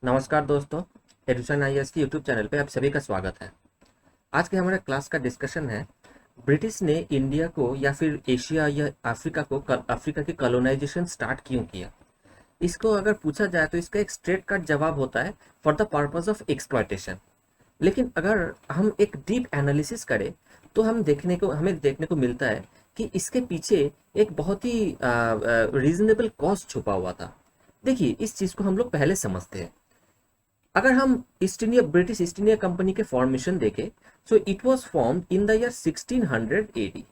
नमस्कार दोस्तों, एडुसन आईएएस की यूट्यूब चैनल पे आप सभी का स्वागत है। आज के हमारे क्लास का डिस्कशन है ब्रिटिश ने इंडिया को या फिर एशिया या अफ्रीका की कॉलोनाइजेशन स्टार्ट क्यों किया। इसको अगर पूछा जाए तो इसका एक स्ट्रेट कट जवाब होता है for the purpose of exploitation. लेकिन अगर हम एक डीप एनालिसिस करें तो हमें देखने को मिलता है कि इसके पीछे एक बहुत ही रीजनेबल कॉस्ट छुपा हुआ था। देखिए, इस चीज को हम लोग पहले समझते हैं। अगर हम ब्रिटिश ईस्ट इंडिया कंपनी के फॉर्मेशन देखें, so it was formed in the year 1600 AD.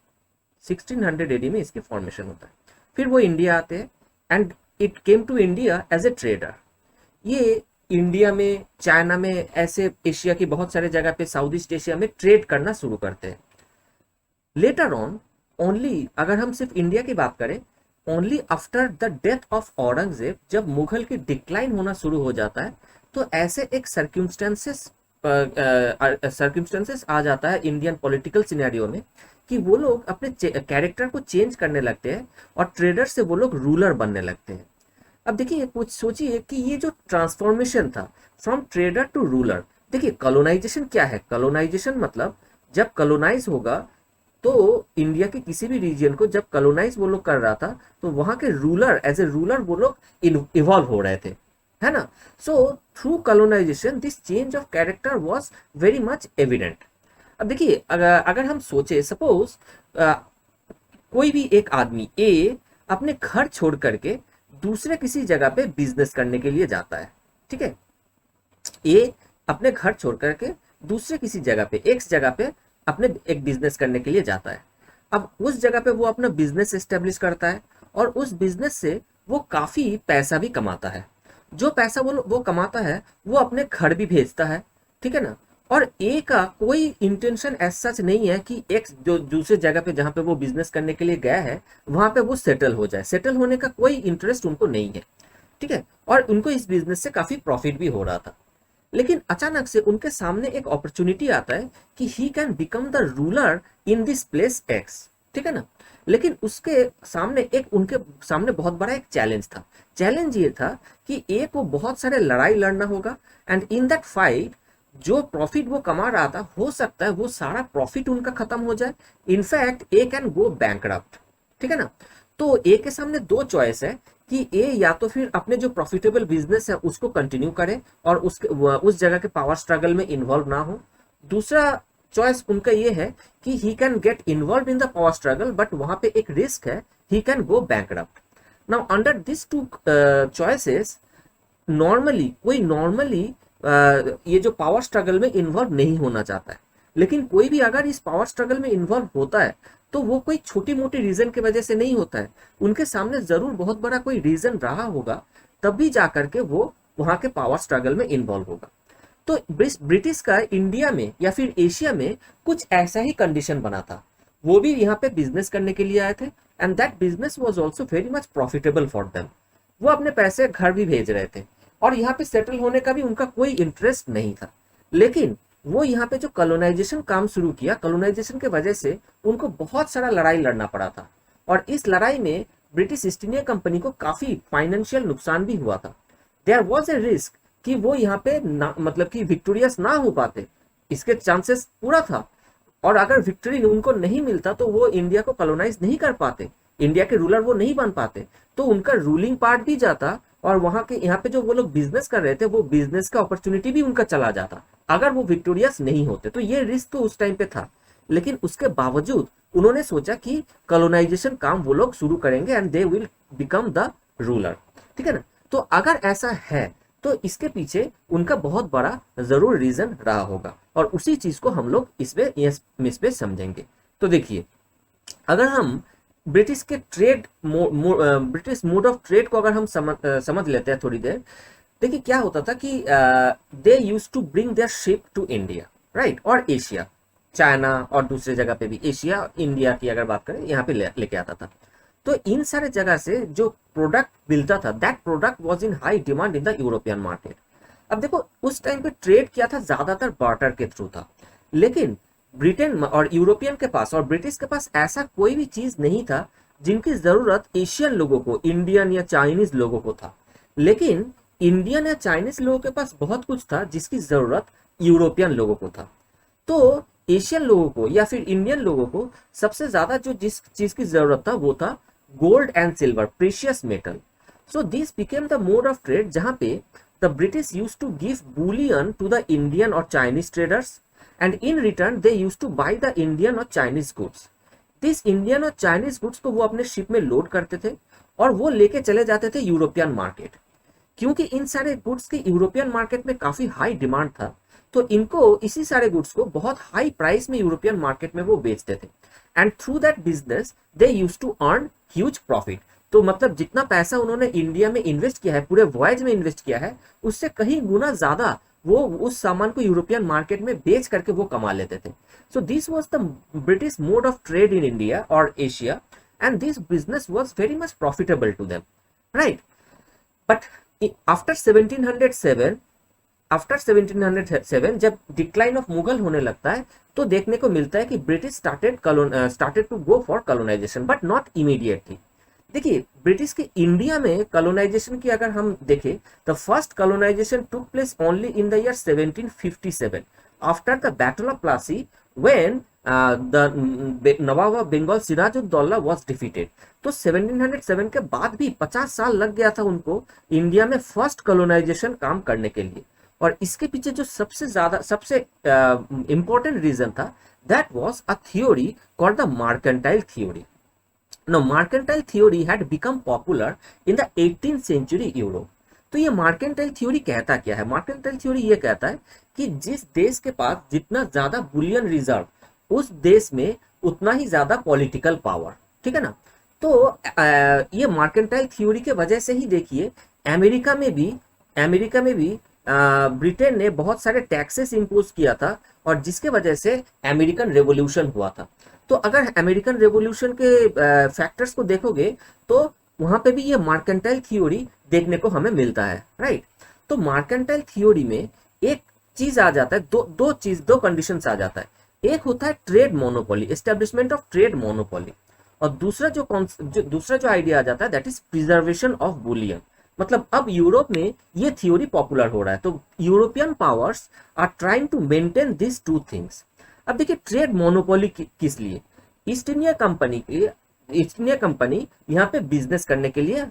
1600 AD में इसकी फॉर्मेशन होता है। फिर वो इंडिया आते हैं and it came to India as a trader. ये इंडिया में, चाइना में, ऐसे एशिया की बहुत सारे जगह पे, साउथ ईस्ट एशिया में ट्रेड करना शुरू करते हैं। लेटर ऑन, ओनली अगर हम सिर्फ इंडिया की बात करें, only after the death of Aurangzeb, जब मुगल की डिक्लाइन होना शुरू हो जाता है, तो ऐसे एक सर्क्यूमस्टेंसेस आ जाता है इंडियन पॉलिटिकल सिनेरियो में कि वो लोग अपने कैरेक्टर को चेंज करने लगते हैं और ट्रेडर से वो लोग रूलर बनने लगते हैं। अब देखिए, कुछ सोचिए कि ये जो ट्रांसफॉर्मेशन था फ्रॉम ट्रेडर टू रूलर। देखिए, कॉलोनाइजेशन क्या है? कॉलोनाइजेशन मतलब जब कॉलोनाइज होगा तो इंडिया के किसी भी रीजन को जब कॉलोनाइज वो लोग कर रहा था तो वहां के रूलर, एज ए रूलर वो लोग इवॉल्व हो रहे थे, है ना। So through colonisation this change of character was very much evident. अब देखिए, अगर हम सोचे, सपोज कोई भी एक आदमी ए अपने घर छोड़ करके दूसरे किसी जगह पे बिजनेस करने के लिए जाता है, ठीक है। ए अपने घर छोड़ करके दूसरे किसी जगह पे, एक जगह पे अपने एक बिजनेस करने के लिए जाता है। अब उस जगह पे वो अपना बिजनेस एस्टेब्लिश करता है और उस बिजनेस से वो काफी पैसा भी कमाता है। जो पैसा वो कमाता है वो अपने घर भी भेजता है, ठीक है ना। और ए का कोई इंटेंशन ऐसा सच नहीं है कि एक जो दूसरे जगह पे जहां पे वो बिजनेस करने के लिए गया है वहां पे वो सेटल हो जाए। सेटल होने का कोई इंटरेस्ट उनको नहीं है, ठीक है। और उनको इस बिजनेस से काफी प्रॉफिट भी हो रहा था। लेकिन अचानक से उनके सामने एक अपॉर्चुनिटी आता है कि he can become the ruler in this place x, ठीक है ना। लेकिन उसके सामने उनके सामने बहुत बड़ा एक चैलेंज था। चैलेंज ये था कि ए को बहुत सारे लड़ाई लड़ना होगा एंड इन दैट फाइट जो प्रॉफिट वो कमा रहा था, हो सकता है वो सारा प्रॉफिट उनका खत्म हो जाए। In fact A can go bankrupt, ठीक है ना। तो ए के सामने दो चॉइस है कि ए या तो फिर अपने जो प्रॉफिटेबल बिजनेस है उसको कंटिन्यू करे और उस जगह के पावर स्ट्रगल में इन्वॉल्व ना हो। दूसरा चॉइस उनका ये है कि he can get involve in the power struggle, but वहां पे एक रिस्क है, he can go bankrupt. Now under this two choices, normally ये जो पावर स्ट्रगल में इन्वॉल्व नहीं होना चाहता है। लेकिन कोई भी अगर इस पावर स्ट्रगल में इन्वॉल्व होता है तो वो कोई छोटी मोटी रीजन की वजह से नहीं होता है। उनके सामने जरूर बहुत बड़ा कोई रीजन रहा होगा, तभी जाकर के वो वहां के पावर स्ट्रगल में इन्वॉल्व होगा। तो ब्रिटिश का इंडिया में या फिर एशिया में कुछ ऐसा ही कंडीशन बना था। वो भी यहाँ पे बिजनेस करने के लिए आए थे and that business was also very much profitable for them. वो अपने पैसे घर भी भेज रहे थे और यहाँ पे सेटल होने का भी उनका कोई इंटरेस्ट नहीं था। लेकिन वो यहाँ पे जो कॉलोनाइजेशन काम शुरू किया, कॉलोनाइजेशन के वजह से उनको बहुत सारा लड़ाई लड़ना पड़ा था और इस लड़ाई में ब्रिटिश ईस्ट इंडिया कंपनी को काफी फाइनेंशियल नुकसान भी हुआ था। देयर वॉज ए रिस्क कि वो यहाँ पे मतलब कि विक्टोरियस ना हो पाते, इसके चांसेस पूरा था। और अगर विक्ट्री उनको नहीं मिलता तो वो इंडिया को कॉलोनाइज नहीं कर पाते, इंडिया के रूलर वो नहीं बन पाते, तो उनका रूलिंग पार्ट भी जाता और वहां के यहाँ पे जो वो लोग बिजनेस कर रहे थे वो बिजनेस का अपॉर्चुनिटी भी उनका चला जाता अगर वो विक्टोरियस नहीं होते। तो ये रिस्क तो उस टाइम पे था। लेकिन उसके बावजूद उन्होंने सोचा कि कॉलोनाइजेशन काम वो लोग शुरू करेंगे and they will become the ruler, ठीक है ना। तो अगर ऐसा है तो इसके पीछे उनका बहुत बड़ा जरूर रीजन रहा होगा और उसी चीज को हम लोग इसमें समझेंगे। तो देखिए, अगर हम ब्रिटिश के ब्रिटिश मोड ऑफ ट्रेड को अगर हम समझ लेते हैं थोड़ी देर। देखिए, क्या होता था कि they use to bring their ship to India, right, और एशिया, चाइना और दूसरे जगह पे भी, एशिया इंडिया की अगर बात करें यहाँ पे लेके आता था। तो इन सारे जगह से जो प्रोडक्ट मिलता था, that product was in high demand in the European market. अब देखो, उस टाइम पे ट्रेड किया था ज्यादातर बार्टर के थ्रू था। लेकिन ब्रिटेन और यूरोपियन के पास और ब्रिटिश के पास ऐसा कोई भी चीज नहीं था जिनकी जरूरत एशियन लोगों को, इंडियन या चाइनीज लोगों को था। लेकिन इंडियन या चाइनीज लोगों के पास बहुत कुछ था जिसकी जरूरत यूरोपियन लोगों को था। तो एशियन लोगों को या फिर इंडियन लोगों को सबसे ज्यादा जो जिस चीज की जरूरत था वो था gold and silver, precious metal. So this became the mode of trade जहां पे the British use to give bullion to the Indian और Chinese traders and in return they use to buy the Indian और Chinese goods. This Indian और Chinese goods को वो अपने ship में load करते थे और वो लेके चले जाते थे यूरोपियन मार्केट। क्योंकि इन सारे गुड्स की यूरोपियन मार्केट में काफी हाई डिमांड था, तो इनको इसी सारे गुड्स को बहुत हाई प्राइस में यूरोपियन मार्केट में वो बेचते थे and through that business they use to earn huge profit. तो मतलब जितना पैसा उन्होंने इंडिया में इन्वेस्ट किया है, पूरे वॉयज में इन्वेस्ट किया है, उससे कहीं गुना ज्यादा वो उस सामान को यूरोपियन मार्केट में बेच करके वो कमा लेते थे। So this was the British mode of trade in India और Asia and this business was very much profitable to them, right. But after 1707 जब डिक्लाइन ऑफ मुगल होने लगता है तो देखने को मिलता है कि British started to go for colonisation but not immediately. देखिए ब्रिटिश के इंडिया में कॉलोनाइजेशन की अगर हम देखें, the first colonisation took place only in the year 1757 after the battle of Plassey when the nawab of Bengal Sirajuddaulah was defeated. तो 1707 के बाद भी 50 साल लग गया था उनको इंडिया में फर्स्ट कॉलोनाइजेशन काम करने के लिए। और इसके पीछे जो सबसे इंपॉर्टेंट रीजन था, that was a theory called the mercantile theory. Now, mercantile theory had become popular in the 18th century Europe. तो ये मर्केंटाइल थ्योरी कहता क्या है? मर्केंटाइल थ्योरी ये कहता है कि जिस देश के पास जितना ज्यादा बुलियन रिजर्व, उस देश में उतना ही ज्यादा पॉलिटिकल पावर, ठीक है ना। तो ये मर्केंटाइल थ्योरी के वजह से ही देखिए अमेरिका में भी ब्रिटेन ने बहुत सारे टैक्सेस इंपोज किया था और जिसके वजह से अमेरिकन रेवोल्यूशन हुआ था। तो अगर अमेरिकन रेवोल्यूशन के फैक्टर्स को देखोगे तो वहां पे भी ये मर्केंटाइल थ्योरी देखने को हमें मिलता है, राइट। तो मर्केंटाइल थ्योरी में एक चीज आ जाता है, दो कंडीशंस आ जाता है। एक होता है trade monopoly, establishment of trade monopoly, और दूसरा जो आइडिया आ जाता है that is preservation of Boolean. मतलब अब यूरोप में ये थ्योरी पॉपुलर हो रहा है, तो European powers are trying to maintain this two things. अब देखिए ट्रेड मोनोपोली किस लिए? ईस्ट इंडिया कंपनी यहाँ पे बिजनेस करने के लिए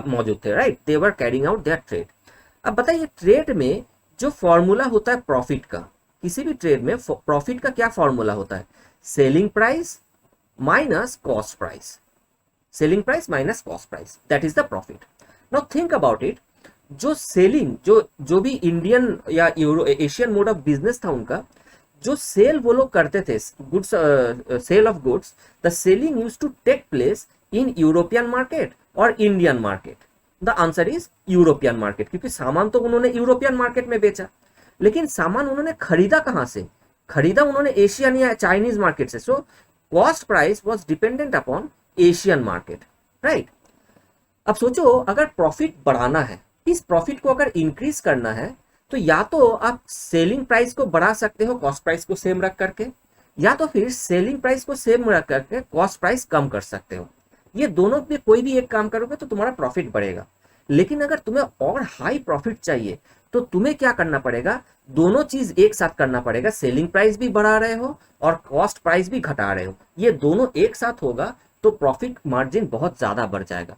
मौजूद थे, right. They were carrying out their trade. अब बताइए ट्रेड में जो फॉर्मूला होता है प्रॉफिट का, किसी भी ट्रेड में प्रॉफिट का क्या फॉर्मूला होता है? Selling price minus cost price, selling price minus cost price, that is the profit. Now think about it, जो सेलिंग जो भी इंडियन या एशियन मोड ऑफ बिजनेस था उनका, जो सेल वो लोग करते थे goods, sale of goods, the selling used to take place in European market और Indian market. The answer is European market, क्योंकि सामान तो उन्होंने यूरोपियन मार्केट में बेचा, लेकिन सामान उन्होंने खरीदा कहां से? खरीदा उन्होंने एशियन या चाइनीज मार्केट से। So cost price was dependent upon Asian market, right. अब सोचो अगर प्रॉफिट बढ़ाना है, इस प्रॉफिट को अगर इंक्रीज करना है, तो या तो आप सेलिंग प्राइस को बढ़ा सकते हो कॉस्ट प्राइस को सेम रख करके, या तो फिर सेलिंग प्राइस को सेम रख करके कॉस्ट प्राइस कम कर सकते हो। ये दोनों में कोई भी एक काम करोगे तो तुम्हारा प्रॉफिट बढ़ेगा। लेकिन अगर तुम्हें और हाई प्रॉफिट चाहिए तो तुम्हें क्या करना पड़ेगा? दोनों चीज एक साथ करना पड़ेगा। सेलिंग प्राइस भी बढ़ा रहे हो और कॉस्ट प्राइस भी घटा रहे हो, ये दोनों एक साथ होगा तो प्रॉफिट मार्जिन बहुत ज्यादा बढ़ जाएगा।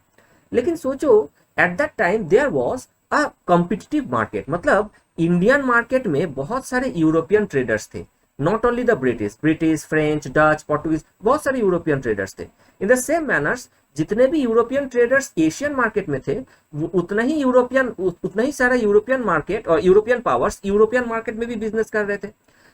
लेकिन सोचो at that time there was a competitive market, मतलब इंडियन मार्केट में बहुत सारे यूरोपियन ट्रेडर्स थे, not only the British, French, Dutch, Portuguese, बहुत सारे यूरोपियन ट्रेडर्स थे। इन द सेम मैनर्स जितने भी यूरोपियन ट्रेडर्स एशियन मार्केट में थे, उतना ही सारा यूरोपियन मार्केट और यूरोपियन पावर्स यूरोपियन मार्केट में भी बिजनेस कर रहे थे।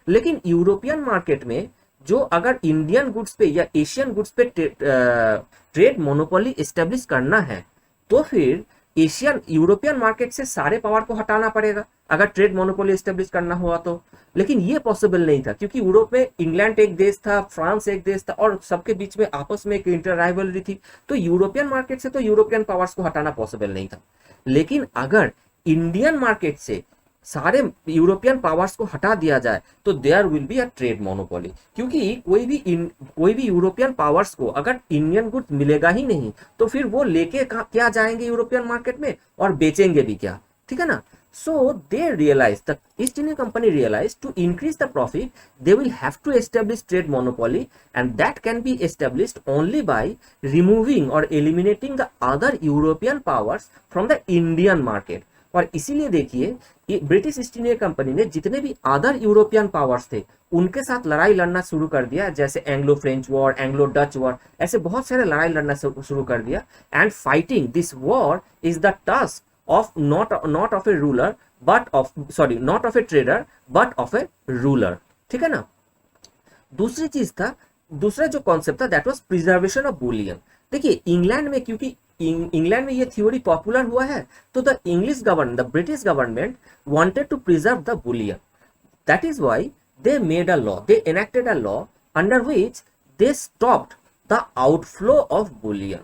लेकिन यूरोपियन मार्केट में जो अगर इंडियन गुड्स पे या एशियन गुड्स पे ट्रेड मोनोपोली एस्टेब्लिश करना है, तो फिर यूरोपियन मार्केट से सारे पावर को हटाना पड़ेगा अगर ट्रेड मोनोपोली एस्टेब्लिश करना हुआ तो। लेकिन ये पॉसिबल नहीं था, क्योंकि यूरोप में इंग्लैंड एक देश था, फ्रांस एक देश था और सबके बीच में आपस में एक इंटर राइवलरी थी। तो यूरोपियन मार्केट से तो यूरोपियन पावर्स को हटाना पॉसिबल नहीं था। लेकिन अगर इंडियन मार्केट से सारे यूरोपियन पावर्स को हटा दिया जाए तो there will be a trade monopoly, क्योंकि कोई भी यूरोपियन पावर्स को अगर इंडियन गुड्स मिलेगा ही नहीं तो फिर वो लेके क्या जाएंगे यूरोपियन मार्केट में और बेचेंगे भी क्या? ठीक है ना। So they realise, the East Indian company realise to increase the profit they will have to establish trade monopoly and that can be established only by removing और eliminating the other European powers from the Indian market. और इसीलिए देखिए British East India company ने जितने भी other European powers थे उनके साथ लड़ाई लड़ना शुरू कर दिया, जैसे Anglo French war, Anglo Dutch war, ऐसे बहुत सारे लड़ाई लड़ना शुरू कर दिया। And fighting this war is the task of not of a ruler but of sorry not of a trader but of a ruler, ठीक है ना। दूसरी चीज था, दूसरा जो कॉन्सेप्ट था that was preservation of Boolean. देखिए इंग्लैंड में, क्योंकि इंग्लैंड में ये थ्योरी पॉपुलर हुआ है, तो the British government wanted to preserve the bullion. That is why they made a law, they enacted a law under which they stopped the outflow of bullion,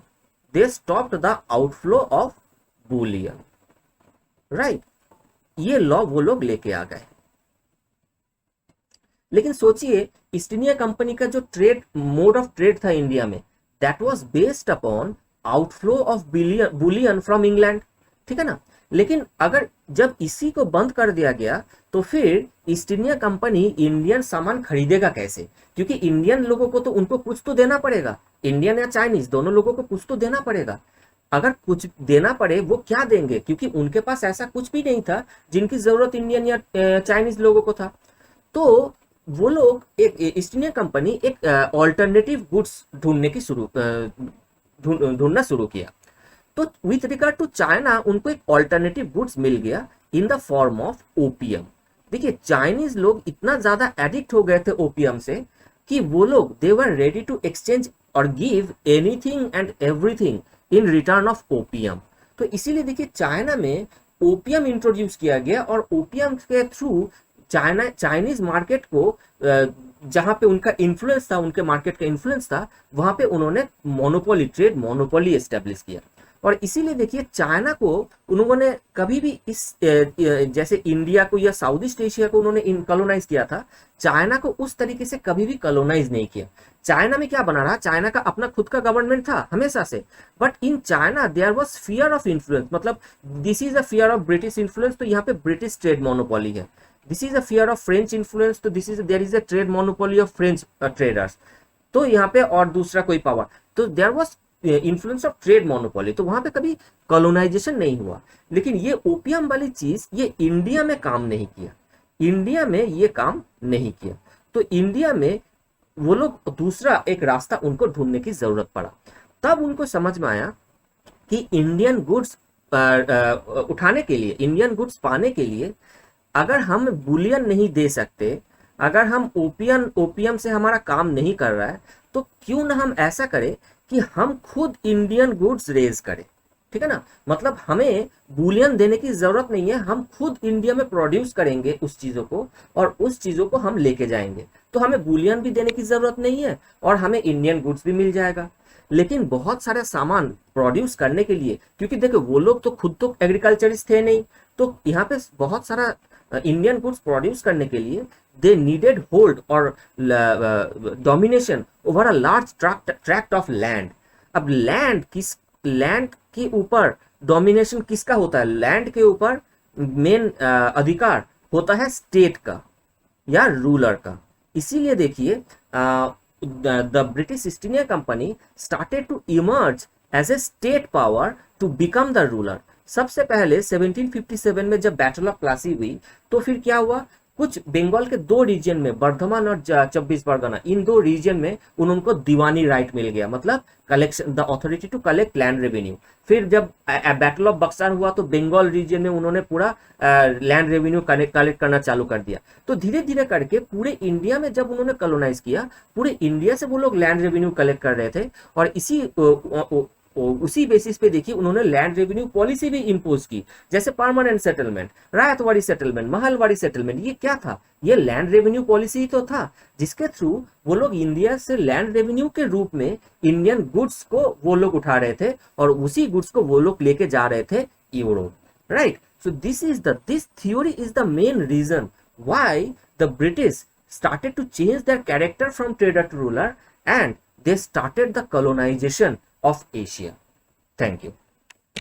they stopped the outflow of bullion, right. ये law वो लोग लेके आ गए। लेकिन सोचिए east India company का जो trade mode of trade था इंडिया में, that was based upon outflow of Boolean from England, ठीक है ना। लेकिन अगर जब इसी को बंद कर दिया गया तो फिर ईस्ट इंडिया कंपनी इंडियन सामान खरीदेगा कैसे, क्योंकि इंडियन लोगों को तो उनको कुछ तो देना पड़ेगा, इंडियन या चाइनीज दोनों लोगों को कुछ तो देना पड़ेगा। अगर कुछ देना पड़े वो क्या देंगे, क्योंकि उनके पास ऐसा कुछ भी नहीं था जिनकी जरूरत इंडियन या चाइनीज लोगों को था। तो वो लोग एक ईस्ट इंडिया कंपनी एक ऑल्टरनेटिव गुड्स ढूंढना शुरू किया। तो विथ रिगार्ड टू चाइना उनको एक ऑल्टरनेटिव गुड्स मिल गया in the form of opium. देखिए चाइनीज लोग इतना ज्यादा एडिक्ट हो गए थे ओपियम से कि वो लोग दे वर रेडी टू एक्सचेंज और give anything and everything in return of opium. तो इसीलिए देखिए चाइना में ओपियम इंट्रोड्यूस किया गया और ओपियम के थ्रू चाइनीज मार्केट को, जहां पे उनका इन्फ्लुएंस था, उनके मार्केट का इन्फ्लुएंस था, वहां पे उन्होंने मोनोपोली, ट्रेड मोनोपोली एस्टेब्लिश किया। और इसीलिए देखिए चाइना को उन्होंने कभी भी इस जैसे इंडिया को या साउथ ईस्ट एशिया को उन्होंने कॉलोनाइज किया था, चाइना को उस तरीके से कभी भी कॉलोनाइज नहीं किया। चाइना में क्या बना रहा, चाइना का अपना खुद का गवर्नमेंट था हमेशा से, but in China there was fear of influence, मतलब this is a fear of British influence, तो यहाँ पे ब्रिटिश ट्रेड मोनोपोली है। This is a fear of French influence, तो there is a trade monopoly of French traders, तो यहाँ पे और दूसरा कोई पावर, तो there was influence of trade monopoly, तो वहां पे कभी कॉलोनाइजेशन नहीं हुआ। लेकिन ये ओपियम वाली चीज ये इंडिया में काम नहीं किया, इंडिया में ये काम नहीं किया। तो इंडिया में वो लोग दूसरा एक रास्ता उनको ढूंढने की जरूरत पड़ा। तब उनको समझ में आया कि इंडियन गुड्स उठाने के लिए, इंडियन गुड्स पाने के लिए अगर हम बुलियन नहीं दे सकते, अगर हम ओपियम से हमारा काम नहीं कर रहा है, तो क्यों ना हम ऐसा करें कि हम खुद इंडियन गुड्स रेज करें, ठीक है ना। मतलब हमें बुलियन देने की जरूरत नहीं है, हम खुद इंडिया में प्रोड्यूस करेंगे उस चीजों को और उस चीजों को हम लेके जाएंगे, तो हमें बुलियन भी देने की जरूरत नहीं है और हमें इंडियन गुड्स भी मिल जाएगा। लेकिन बहुत सारे सामान प्रोड्यूस करने के लिए, क्योंकि देखो वो लोग तो खुद तो एग्रीकल्चरिस्ट थे नहीं, तो यहाँ पे बहुत सारा इंडियन गुड्स प्रोड्यूस करने के लिए दे नीडेड होल्ड और domination over a large tract of land. अब लैंड के ऊपर डोमिनेशन किसका होता है, लैंड के ऊपर मेन अधिकार होता है स्टेट का या रूलर का। इसीलिए देखिए the British East India Company started to emerge as a state power to become the ruler. सबसे पहले 1757 में जब बैटल ऑफ प्लासी हुई, तो फिर क्या हुआ, कुछ बंगाल के दो रीजन में, बर्धमान और 24 परगना, इन दो रीजन में उनको दीवानी राइट मिल गया, मतलब collection, the authority to collect land revenue. फिर जब बैटल ऑफ बक्सर हुआ तो बंगाल रीजन में उन्होंने पूरा लैंड रेवेन्यू कलेक्ट करना चालू कर दिया। तो धीरे धीरे करके पूरे इंडिया में जब उन्होंने कॉलोनाइज किया, पूरे इंडिया से वो लोग लैंड रेवेन्यू कलेक्ट कर रहे थे और उसी बेसिस पे देखिए उन्होंने लैंड रेवेन्यू पॉलिसी भी इंपोज की, जैसे permanent settlement, Ryotwari settlement, Mahalwari settlement. ये क्या था, ये लैंड रेवेन्यू पॉलिसी तो था, जिसके थ्रू वो लोग इंडिया से लैंड रेवेन्यू के रूप में इंडियन गुड्स को वो लोग उठा रहे थे और उसी गुड्स को वो लोग लेके जा रहे थे Europe, right. So this theory is the main reason why the British started to change their character from trader to ruler and they started the colonization of Asia. Thank you.